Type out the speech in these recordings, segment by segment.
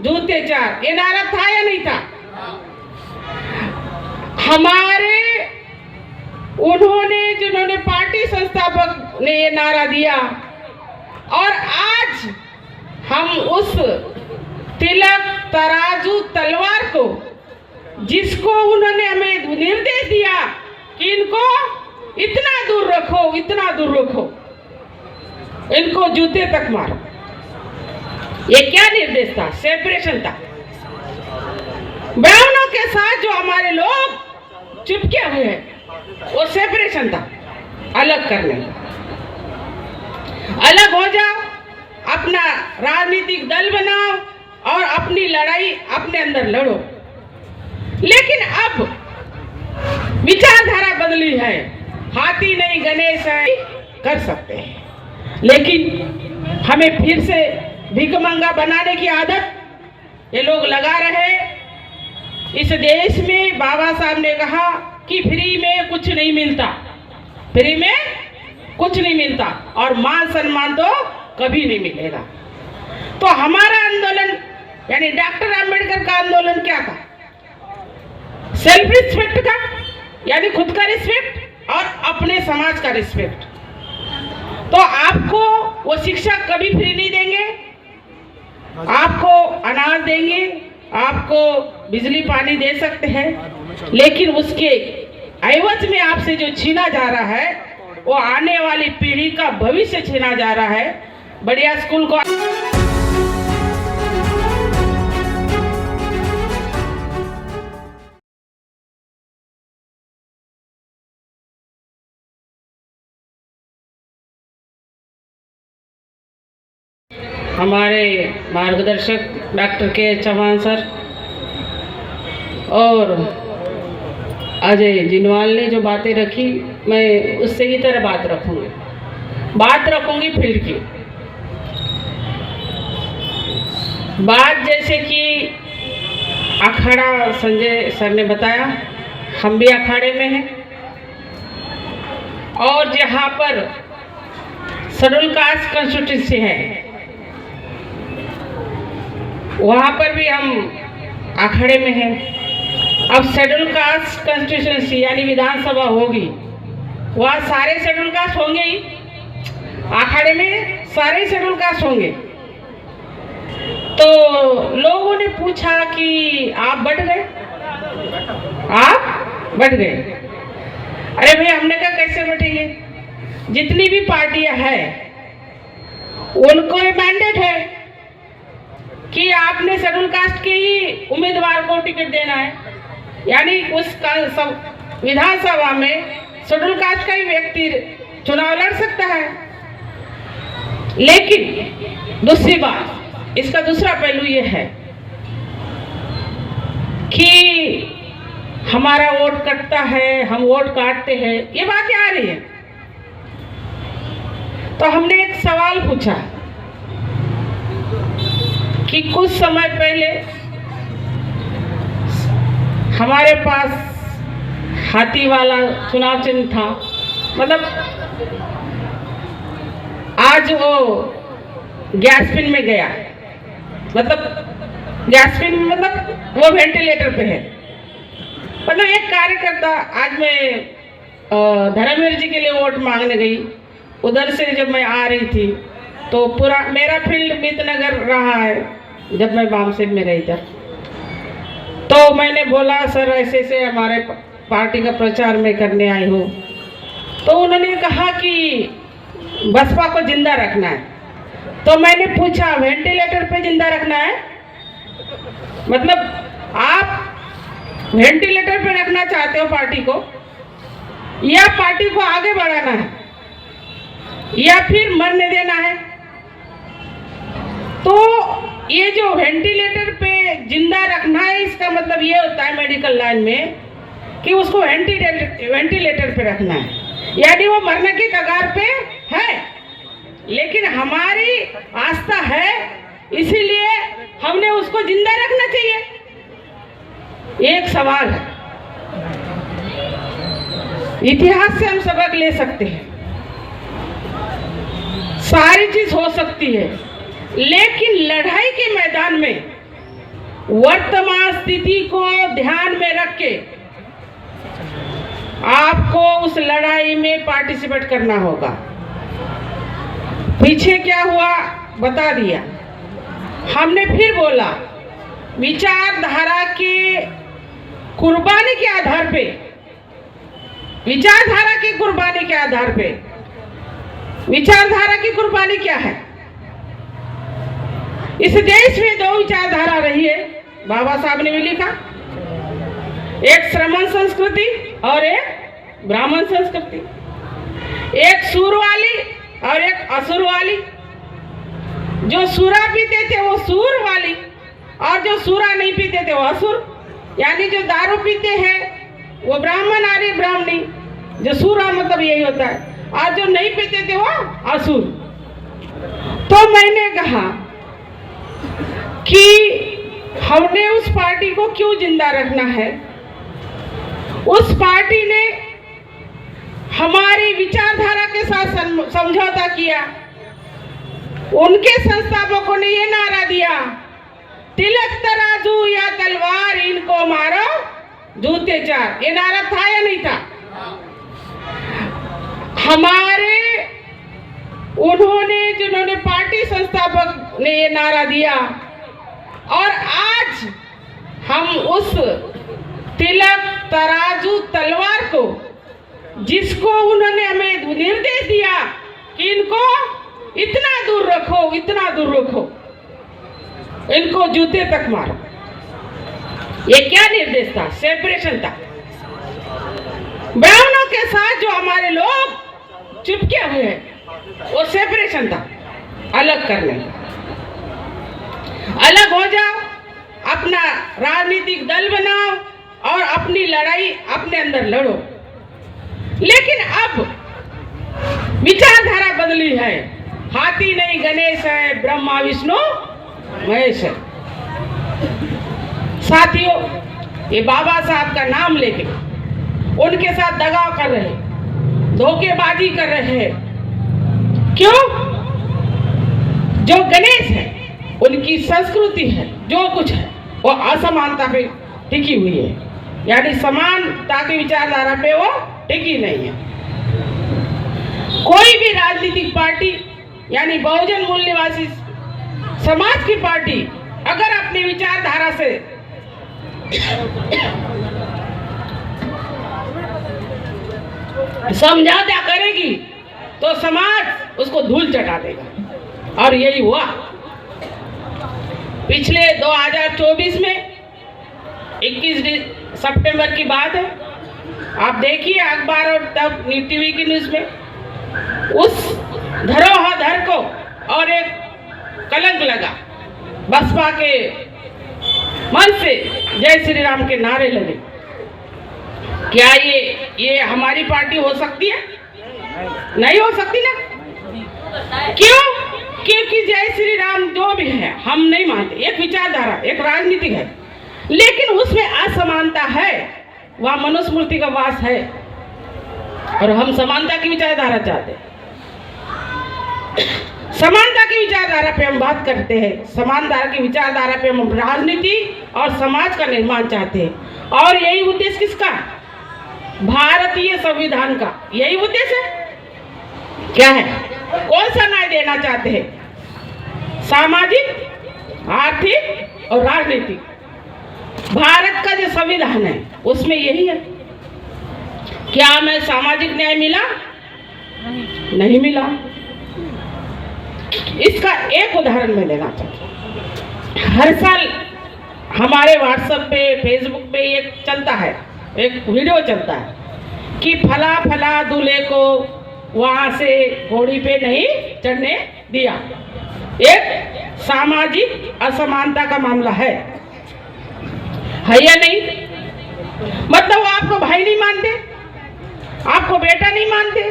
जूते चार, ये नारा था या नहीं था? हमारे जिन्होंने पार्टी संस्थापक ने ये नारा दिया, और आज हम उस तिलक तराजू तलवार को, जिसको उन्होंने हमें निर्देश दिया कि इनको इतना दूर रखो, इतना दूर रखो, इनको जूते तक मारो, ये क्या निर्देश था? सेपरेशन था। ब्राह्मणों के साथ जो हमारे लोग चिपके हुए हैं, वो सेपरेशन था, अलग करने का। अलग हो जाओ, अपना राजनीतिक दल बनाओ और अपनी लड़ाई अपने अंदर लड़ो। लेकिन अब विचारधारा बदली है, हाथी नहीं गणेश है, कर सकते हैं, लेकिन हमें फिर से भिखमंगा बनाने की आदत ये लोग लगा रहे। इस देश में बाबा साहब ने कहा कि फ्री में कुछ नहीं मिलता, फ्री में कुछ नहीं मिलता, और मान सम्मान तो कभी नहीं मिलेगा। तो हमारा आंदोलन यानी डॉक्टर आंबेडकर का आंदोलन क्या था? सेल्फ रिस्पेक्ट का, यानी खुद का रिस्पेक्ट और अपने समाज का रिस्पेक्ट। तो आपको वो शिक्षा कभी फ्री नहीं देंगे, आपको अनाज देंगे, आपको बिजली पानी दे सकते हैं, लेकिन उसके एवज में आपसे जो छीना जा रहा है, वो आने वाली पीढ़ी का भविष्य छीना जा रहा है। बढ़िया स्कूल को हमारे मार्गदर्शक डॉक्टर के चौहान सर और अजय जिनवाल ने जो बातें रखी, मैं उससे ही तरह बात रखूंगी फील्ड की बात। जैसे कि अखाड़ा संजय सर ने बताया, हम भी अखाड़े में हैं, और जहाँ पर शेड्यूल कास्ट कॉन्स्टिट्यूंसी है वहाँ पर भी हम अखाड़े में हैं। अब शेड्यूल कास्ट कॉन्स्टिट्यूंसी यानी विधानसभा होगी, वहाँ सारे शेड्यूल कास्ट होंगे ही, अखाड़े में सारे शेड्यूल कास्ट होंगे। तो लोगों ने पूछा कि आप बट गए, आप बट गए। अरे भाई, हमने कहा कैसे बटेंगे? जितनी भी पार्टियां हैं उनको ये मैंडेट है कि आपने शेड्यूल कास्ट के ही उम्मीदवार को टिकट देना है, यानी उस विधानसभा में शेड्यूल कास्ट का ही व्यक्ति चुनाव लड़ सकता है। लेकिन दूसरी बात, इसका दूसरा पहलू ये है कि हमारा वोट कटता है, हम वोट काटते हैं, ये बातें आ रही है। तो हमने एक सवाल पूछा कि कुछ समय पहले हमारे पास हाथी वाला चुनाव चिन्ह था, मतलब आज वो गैस पिन में गया, मतलब गैस पिन मतलब वो वेंटिलेटर पे है। मतलब एक कार्यकर्ता, आज मैं धर्मवीर जी के लिए वोट मांगने गई, उधर से जब मैं आ रही थी तो पूरा मेरा फील्ड मितनगर रहा है जब मैं बामसेन में रही था। तो मैंने बोला सर ऐसे ऐसे हमारे पार्टी का प्रचार में करने आई हूँ। तो उन्होंने कहा कि बसपा को जिंदा रखना है। तो मैंने पूछा वेंटिलेटर पे जिंदा रखना है, मतलब आप वेंटिलेटर पे रखना चाहते हो पार्टी को, या पार्टी को आगे बढ़ाना है, या फिर मरने देना है? तो ये जो वेंटिलेटर पे जिंदा रखना है, इसका मतलब ये होता है मेडिकल लाइन में कि उसको वेंटिलेटर पे रखना है, यानी वो मरने की कगार पे है। लेकिन हमारी आस्था है, इसीलिए हमने उसको जिंदा रखना चाहिए। एक सवाल है, इतिहास से हम सबक ले सकते हैं, सारी चीज हो सकती है, लेकिन लड़ाई के मैदान में वर्तमान स्थिति को ध्यान में रख के आपको उस लड़ाई में पार्टिसिपेट करना होगा। पीछे क्या हुआ बता दिया। हमने फिर बोला विचारधारा के कुर्बानी के आधार पे, विचारधारा की कुर्बानी के आधार पे, विचारधारा की कुर्बानी क्या है? इस देश में दो विचारधारा रही है, बाबा साहब ने भी लिखा, एक श्रमण संस्कृति और एक ब्राह्मण संस्कृति, एक सूर वाली और एक असुर वाली। जो सूरा पीते थे वो सूर वाली और जो सूरा नहीं पीते थे वो असुर। यानी जो दारू पीते हैं वो ब्राह्मण आर्य ब्राह्मणी, जो सूरा मतलब यही होता है, और जो नहीं पीते थे वो असुर। तो मैंने कहा कि हमने उस पार्टी को क्यों जिंदा रखना है। उस पार्टी ने हमारी विचारधारा के साथ समझौता किया। उनके संस्थापकों ने ये नारा दिया, तिलक तराजू या तलवार इनको मारो जूते चार। ये नारा था या नहीं था? हमारे उन्होंने जिन्होंने पार्टी संस्थापक ने ये नारा दिया, और आज हम उस तिलक तराजू तलवार को, जिसको उन्होंने हमें निर्देश दिया कि इनको इतना दूर रखो, इतना दूर रखो, इनको जूते तक मारो। ये क्या निर्देश था? सेपरेशन था। ब्राह्मणों के साथ जो हमारे लोग चिपके हुए हैं वो सेपरेशन था, अलग करने का। अलग हो जाओ, अपना राजनीतिक दल बनाओ और अपनी लड़ाई अपने अंदर लड़ो। लेकिन अब विचारधारा बदली है। हाथी नहीं गणेश है, ब्रह्मा विष्णु महेश है। साथियों, ये बाबा साहब का नाम लेके उनके साथ दगा कर रहे, धोखेबाजी कर रहे हैं। क्यों? जो गणेश है, उनकी संस्कृति है, जो कुछ है वो असमानता पे टिकी हुई है, यानी समानता की विचारधारा पे वो टिकी नहीं है। कोई भी राजनीतिक पार्टी यानी बहुजन मूल निवासी समाज की पार्टी अगर अपनी विचारधारा से समझौता करेगी तो समाज उसको धूल चटा देगा, और यही हुआ। पिछले 2024 में 21 सितंबर की बात है, आप देखिए अखबार और तब टीवी की न्यूज में, उस धरोहर को और एक कलंक लगा। बसपा के मन से जय श्री राम के नारे लगे। क्या ये हमारी पार्टी हो सकती है? नहीं हो सकती ना। क्यों? क्योंकि जय श्री राम जो भी है हम नहीं मानते। एक विचारधारा, एक राजनीतिक है, लेकिन उसमें असमानता है, वह मनुस्मृति का वास है, और हम समानता की विचारधारा चाहते हैं। समानता की विचारधारा पे हम बात करते हैं, समानता की विचारधारा पे हम राजनीति और समाज का निर्माण चाहते हैं। और यही उद्देश्य किसका? भारतीय संविधान का यही उद्देश्य है। क्या है? कौन सा न्याय देना चाहते हैं? सामाजिक, आर्थिक और राजनीतिक। भारत का जो संविधान है उसमें यही है। क्या हमें सामाजिक न्याय मिला? नहीं मिला। इसका एक उदाहरण मैं देना चाहती हूँ। हर साल हमारे व्हाट्सएप पे, फेसबुक पे एक चलता है, एक वीडियो चलता है कि फला फला दूल्हे को वहां से घोड़ी पे नहीं चढ़ने दिया। एक सामाजिक असमानता का मामला है या नहीं? मतलब वो आपको भाई नहीं मानते, आपको बेटा नहीं मानते,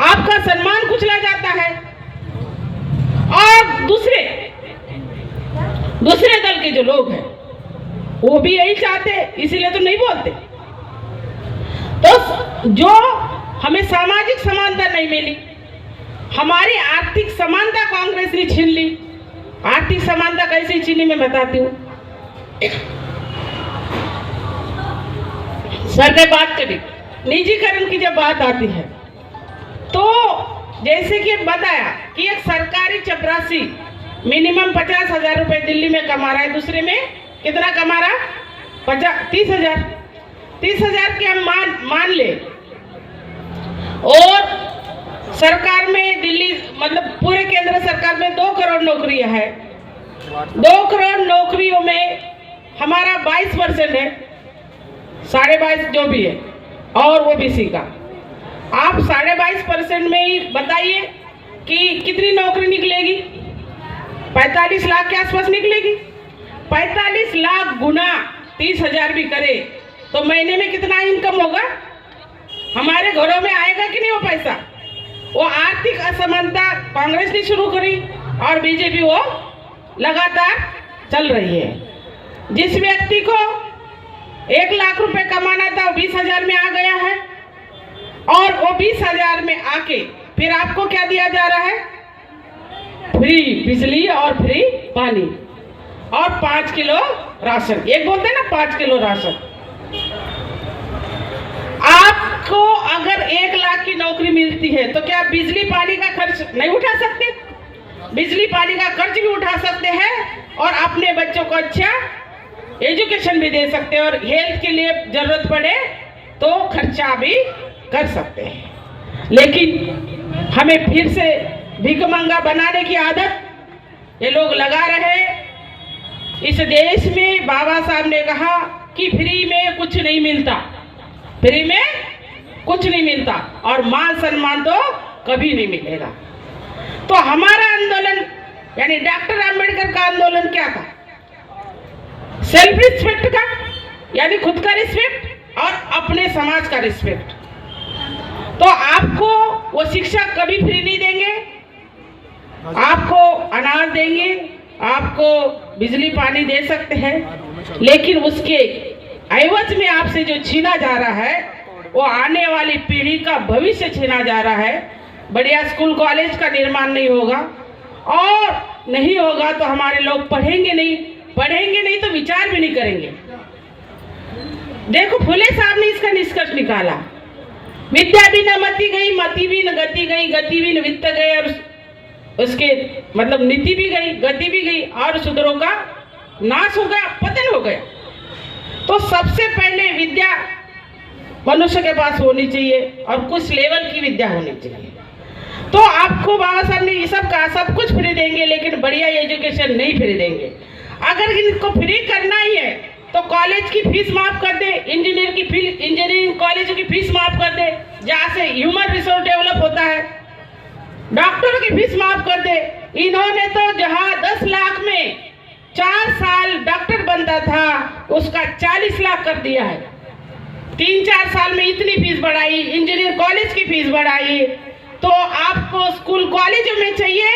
आपका सम्मान कुचला जाता है, और दूसरे दल के जो लोग हैं वो भी यही चाहते हैं, इसीलिए तो नहीं बोलते। तो जो हमें सामाजिक समानता नहीं मिली, हमारी आर्थिक समानता कांग्रेस ने छीन ली। आर्थिक समानता कैसे छीनी मैं बताती हूँ। सर ने बात करी निजीकरण की जब बात आती है तो जैसे कि बताया कि एक सरकारी चपरासी मिनिमम 50,000 रुपए दिल्ली में कमा रहा है, दूसरे में कितना कमा रहा? 30,000। 30,000 के हम मान ले, और सरकार में दिल्ली मतलब पूरे केंद्र सरकार में 2 करोड़ नौकरियां है। 2 करोड़ नौकरियों में हमारा 22% है, 22.5 जो भी है, और वो ओबीसी का। आप 22.5% में ही बताइए कि कितनी नौकरी निकलेगी? 45 लाख के आसपास निकलेगी। 45 लाख गुना 30,000 भी करे तो महीने में कितना इनकम होगा? हमारे घरों में आएगा कि नहीं वो पैसा? वो आर्थिक असमानता कांग्रेस ने शुरू करी और बीजेपी वो लगातार चल रही है। जिस व्यक्ति को 1 लाख रुपए कमाना था वो 20,000 में आ गया है, और वो 20,000 में आके फिर आपको क्या दिया जा रहा है? फ्री बिजली और फ्री पानी और 5 किलो राशन। एक बोलते हैं ना 5 किलो राशन। आपको अगर 1 लाख की नौकरी मिलती है तो क्या बिजली पानी का खर्च नहीं उठा सकते? बिजली पानी का खर्च भी उठा सकते हैं और अपने बच्चों को अच्छा एजुकेशन भी दे सकते हैं, और हेल्थ के लिए जरूरत पड़े तो खर्चा भी कर सकते हैं। लेकिन हमें फिर से भिखमंगा बनाने की आदत ये लोग लगा रहे। इस देश में बाबा साहब ने कहा कि फ्री में कुछ नहीं मिलता, फ्री में कुछ नहीं मिलता, और मान सम्मान तो कभी नहीं मिलेगा। तो हमारा आंदोलन यानी डॉक्टर अंबेडकर का आंदोलन क्या था? सेल्फ रिस्पेक्ट का, यानी खुद का रिस्पेक्ट और अपने समाज का रिस्पेक्ट। तो आपको वो शिक्षा कभी फ्री नहीं देंगे, आपको अनाज देंगे, आपको बिजली पानी दे सकते हैं, लेकिन उसके एवज में आपसे जो छीना जा रहा है वो आने वाली पीढ़ी का भविष्य छीना जा रहा है। बढ़िया स्कूल कॉलेज का निर्माण नहीं होगा, और नहीं होगा तो हमारे लोग पढ़ेंगे नहीं तो विचार भी नहीं करेंगे। देखो फुले साहब ने इसका निष्कर्ष निकाला, विद्या भी न मति गई, मति भी न गति गई, गति भी न वित्त गए, और उसके मतलब नीति भी गई, गति भी गई, और शूद्रों का नाश हो गया, पतन हो गया। तो सबसे पहले विद्या मनुष्य के पास होनी चाहिए, और कुछ लेवल की विद्या होनी चाहिए। तो आपको बाबा साहब ने ये सब कहा, सब कुछ फ्री देंगे लेकिन बढ़िया एजुकेशन नहीं फ्री देंगे। अगर इनको फ्री करना ही है तो कॉलेज की फीस माफ कर दे, इंजीनियरिंग कॉलेज की फीस माफ कर दे, जहाँ से ह्यूमन रिसोर्स डेवलप होता है। डॉक्टरों की फीस माफ कर दे। इन्होंने तो जहाँ 10 लाख में 4 साल डॉक्टर बनता था उसका 40 लाख कर दिया है। 3-4 साल में इतनी फीस बढ़ाई, इंजीनियरिंग कॉलेज की फीस बढ़ाई। तो आपको स्कूल कॉलेजों में चाहिए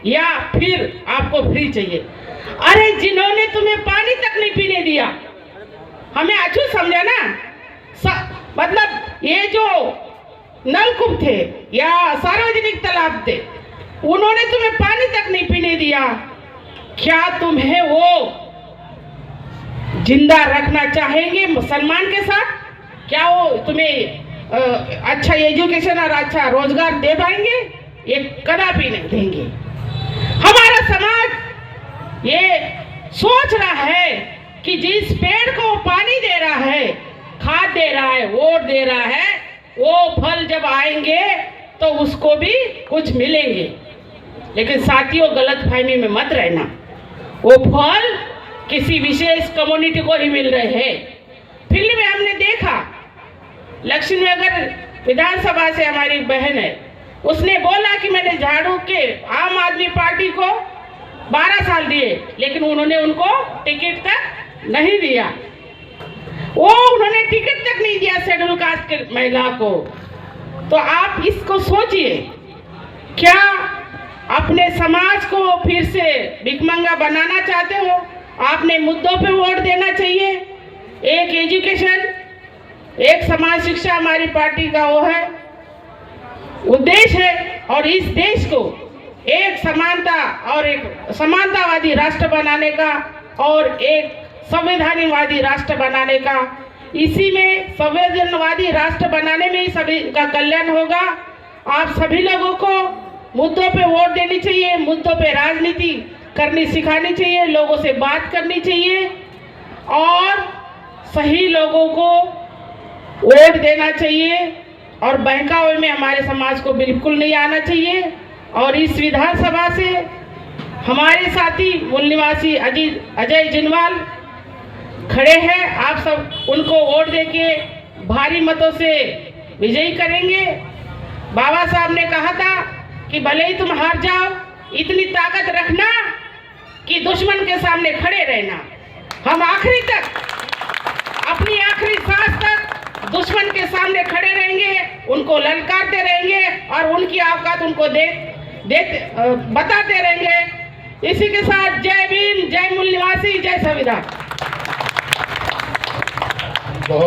या फिर आपको फ्री चाहिए? अरे जिन्होंने तुम्हें पानी तक नहीं पीने दिया, हमें अछूत समझा ना। मतलब ये जो नलकूप थे या सार्वजनिक तालाब थे, उन्होंने तुम्हें पानी तक नहीं पीने दिया, क्या तुम्हें वो जिंदा रखना चाहेंगे सम्मान के साथ? क्या वो तुम्हें अच्छा एजुकेशन और अच्छा रोजगार दे पाएंगे? ये कदापि नहीं देंगे। हमारा समाज ये सोच रहा है कि जिस पेड़ को पानी दे रहा है, खाद दे रहा है, वोट दे रहा है, वो फल जब आएंगे तो उसको भी कुछ मिलेंगे। लेकिन साथियों गलतफहमी में मत रहना, वो फल किसी विशेष कम्युनिटी को ही मिल रहे हैं। फिल्म में हमने देखा, लक्ष्मीनगर विधानसभा से हमारी बहन है, उसने बोला कि मैंने झाड़ू के आम आदमी पार्टी को 12 साल दिए, लेकिन उन्होंने उनको टिकट तक नहीं दिया। उन्होंने टिकट तक नहीं दिया शेड्यूल कास्ट के महिला को। तो आप इसको सोचिए, क्या अपने समाज को फिर से भिखमंगा बनाना चाहते हो? आपने मुद्दों पे वोट देना चाहिए। एक एजुकेशन, एक समाज शिक्षा हमारी पार्टी का वो है उद्देश्य है, और इस देश को एक समानता और एक समानतावादी राष्ट्र बनाने का और एक संविधानवादी राष्ट्र बनाने का। इसी में संविधानवादी राष्ट्र बनाने में ही सभी का कल्याण होगा। आप सभी लोगों को मुद्दों पे वोट देनी चाहिए, मुद्दों पे राजनीति करनी सिखानी चाहिए, लोगों से बात करनी चाहिए और सही लोगों को वोट देना चाहिए और बहकावे में हमारे समाज को बिल्कुल नहीं आना चाहिए। और इस विधानसभा से हमारे साथी मूल निवासी अजय जिनवाल खड़े हैं, आप सब उनको वोट देके भारी मतों से विजयी करेंगे। बाबा साहब ने कहा था कि भले ही तुम हार जाओ, इतनी ताकत रखना कि दुश्मन के सामने खड़े रहना। हम आखिरी तक, अपनी आखिरी सांस तक दुश्मन के सामने खड़े रहेंगे, उनको ललकारते रहेंगे और उनकी औकात उनको बताते रहेंगे। इसी के साथ जय भीम, जय मूल निवासी, जय संविधान।